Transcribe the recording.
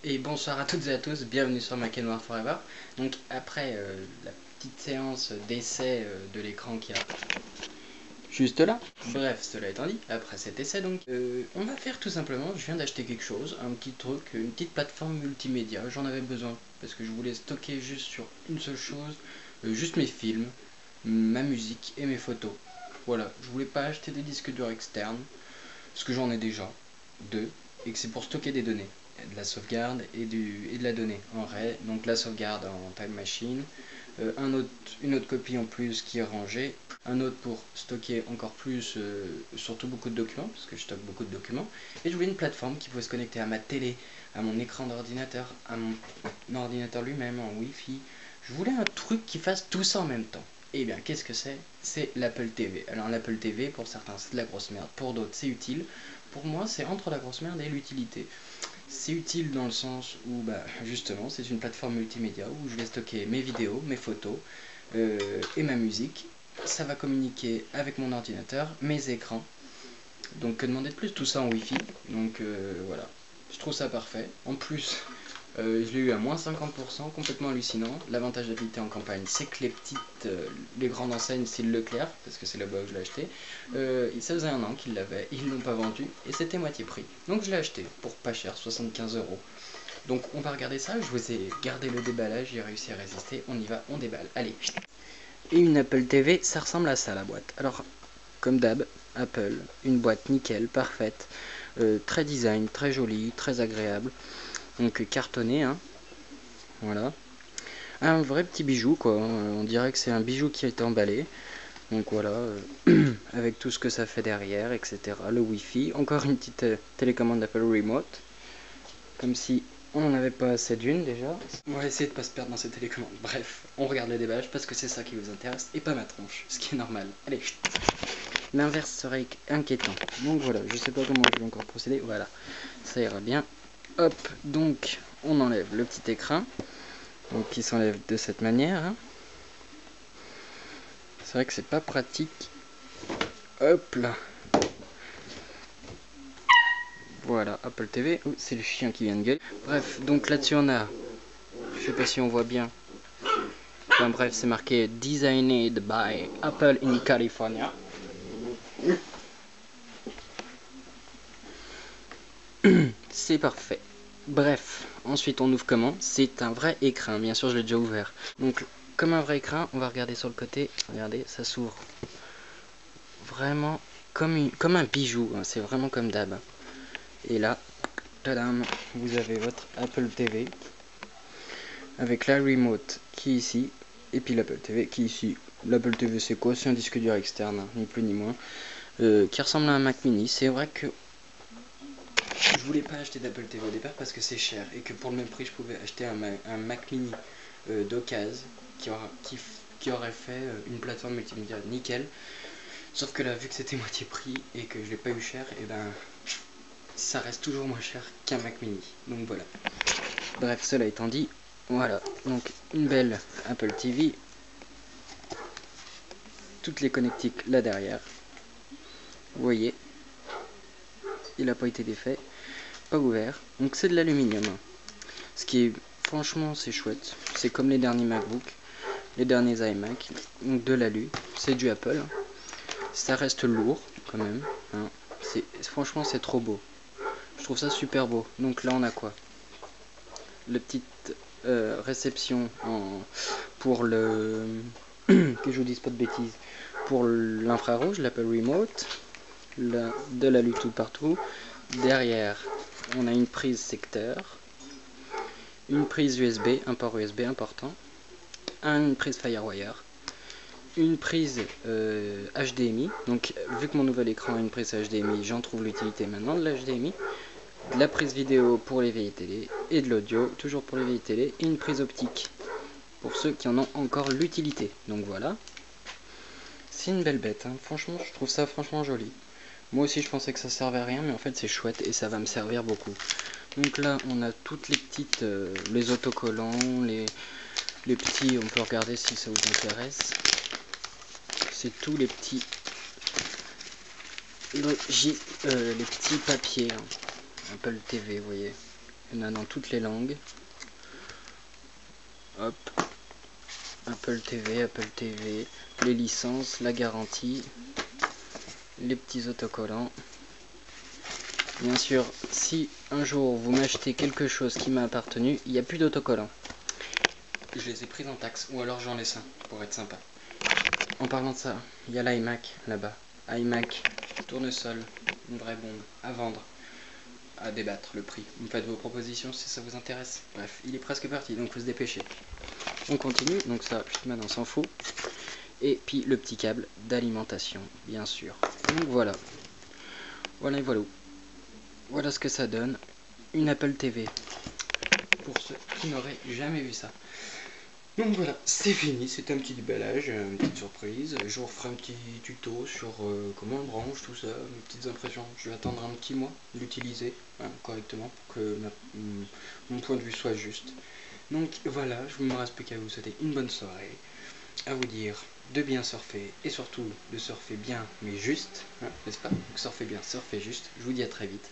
Et bonsoir à toutes et à tous, bienvenue sur Mac Noir Forever. Donc après la petite séance d'essai de l'écran qui a juste là, bref cela étant dit, après cet essai donc, on va faire tout simplement, je viens d'acheter quelque chose, un petit truc, une petite plateforme multimédia, j'en avais besoin parce que je voulais stocker juste sur une seule chose, juste mes films, ma musique et mes photos. Voilà, je voulais pas acheter des disques durs externes, parce que j'en ai déjà deux, et que c'est pour stocker des données, de la sauvegarde et de la donnée en RAID, donc la sauvegarde en Time Machine, une autre copie en plus qui est rangée, un autre pour stocker encore plus, surtout beaucoup de documents, parce que je stocke beaucoup de documents, et je voulais une plateforme qui pouvait se connecter à ma télé, à mon écran d'ordinateur, à mon ordinateur lui-même, en Wi-Fi. Je voulais un truc qui fasse tout ça en même temps. Et bien, qu'est-ce que c'est? C'est l'Apple TV. Alors l'Apple TV, pour certains, c'est de la grosse merde, pour d'autres, c'est utile. Pour moi, c'est entre la grosse merde et l'utilité. C'est utile dans le sens où, justement, c'est une plateforme multimédia où je vais stocker mes vidéos, mes photos et ma musique. Ça va communiquer avec mon ordinateur, mes écrans. Donc, que demander de plus? Tout ça en Wi-Fi. Donc, voilà. Je trouve ça parfait. En plus, je l'ai eu à moins 50%, complètement hallucinant. L'avantage d'habiter en campagne, c'est que les grandes enseignes, style Leclerc, parce que c'est là-bas où je l'ai acheté, ça faisait un an qu'ils l'avaient, ils l'ont pas vendu, et c'était moitié prix. Donc je l'ai acheté pour pas cher, 75 €. Donc on va regarder ça, je vous ai gardé le déballage, j'ai réussi à résister, on y va, on déballe, allez. Et une Apple TV, ça ressemble à ça la boîte. Alors, comme d'hab, Apple, une boîte nickel, parfaite, très design, très jolie, très agréable. Donc cartonné, hein. Voilà. Un vrai petit bijou, quoi. On dirait que c'est un bijou qui a été emballé. Donc voilà, avec tout ce que ça fait derrière, etc. Le Wi-Fi. Encore une petite télécommande Apple Remote. Comme si on n'en avait pas assez d'une déjà. On va essayer de pas se perdre dans ces télécommandes. Bref, on regarde le déballage parce que c'est ça qui vous intéresse et pas ma tronche, ce qui est normal. Allez. L'inverse serait inquiétant. Donc voilà, je sais pas comment je vais encore procéder. Voilà, ça ira bien. Hop, donc on enlève le petit écran, donc qui s'enlève de cette manière, hein. C'est vrai que c'est pas pratique. Hop là. Voilà, Apple TV. Oh, c'est le chien qui vient de gueuler. Bref, donc là-dessus on a, je sais pas si on voit bien. Enfin bref, c'est marqué Designed by Apple in California. C'est parfait. Bref, ensuite on ouvre comment? C'est un vrai écran, bien sûr je l'ai déjà ouvert. Donc comme un vrai écran, on va regarder sur le côté. Regardez, ça s'ouvre vraiment comme un bijou, hein. C'est vraiment comme d'hab. Et là, tadam, vous avez votre Apple TV avec la remote qui est ici, et puis l'Apple TV qui est ici. L'Apple TV c'est quoi? C'est un disque dur externe, hein, ni plus ni moins, qui ressemble à un Mac mini. C'est vrai que je voulais pas acheter d'Apple TV au départ parce que c'est cher et que pour le même prix je pouvais acheter un Mac mini d'occasion qui aurait fait une plateforme multimédia nickel. Sauf que là, vu que c'était moitié prix et que je l'ai pas eu cher, et ben ça reste toujours moins cher qu'un Mac mini. Donc voilà. Bref, cela étant dit, voilà. Donc une belle Apple TV. Toutes les connectiques là derrière. Vous voyez. Il n'a pas été défait. Pas ouvert. Donc c'est de l'aluminium. Ce qui est, franchement, c'est chouette. C'est comme les derniers MacBook, les derniers iMac. Donc de l'alu. C'est du Apple. Ça reste lourd quand même, hein. Franchement c'est trop beau. Je trouve ça super beau. Donc là on a quoi? La petite réception pour le que je vous dise pas de bêtises, pour l'infrarouge, l'Apple Remote, de l'alu tout partout. Derrière on a une prise secteur, une prise USB, un port USB important, une prise Firewire, une prise HDMI. Donc vu que mon nouvel écran a une prise HDMI, j'en trouve l'utilité maintenant de l'HDMI. De la prise vidéo pour les vieilles télé et de l'audio toujours pour les vieilles télé, et une prise optique pour ceux qui en ont encore l'utilité. Donc voilà, c'est une belle bête, hein. Franchement je trouve ça franchement joli. Moi aussi je pensais que ça servait à rien, mais en fait c'est chouette et ça va me servir beaucoup. Donc là on a toutes les petites les autocollants, les petits, on peut regarder si ça vous intéresse. C'est tous les petits les petits papiers, hein. Apple TV, vous voyez, Il y en a dans toutes les langues. Hop. Apple TV, les licences, la garantie, les petits autocollants. Bien sûr, si un jour vous m'achetez quelque chose qui m'a appartenu, il n'y a plus d'autocollants. Je les ai pris en taxe, ou alors j'en laisse un, pour être sympa. En parlant de ça, il y a l'iMac là-bas. iMac, tournesol, une vraie bombe, à vendre, à débattre le prix. Vous me faites vos propositions si ça vous intéresse. Bref, il est presque parti, donc faut se dépêcher. On continue, donc ça, maintenant on s'en fout. Et puis le petit câble d'alimentation, bien sûr. Donc voilà. Voilà et voilà. Voilà ce que ça donne. Une Apple TV. Pour ceux qui n'auraient jamais vu ça. Donc voilà, c'est fini, c'est un petit déballage, une petite surprise. Je vous referai un petit tuto sur comment on branche, tout ça, mes petites impressions. Je vais attendre un petit mois, l'utiliser correctement pour que mon point de vue soit juste. Donc voilà, je ne me reste plus qu'à vous souhaiter une bonne soirée, à vous dire de bien surfer et surtout de surfer bien mais juste, n'est-ce pas? Donc surfer bien, surfer juste. Je vous dis à très vite.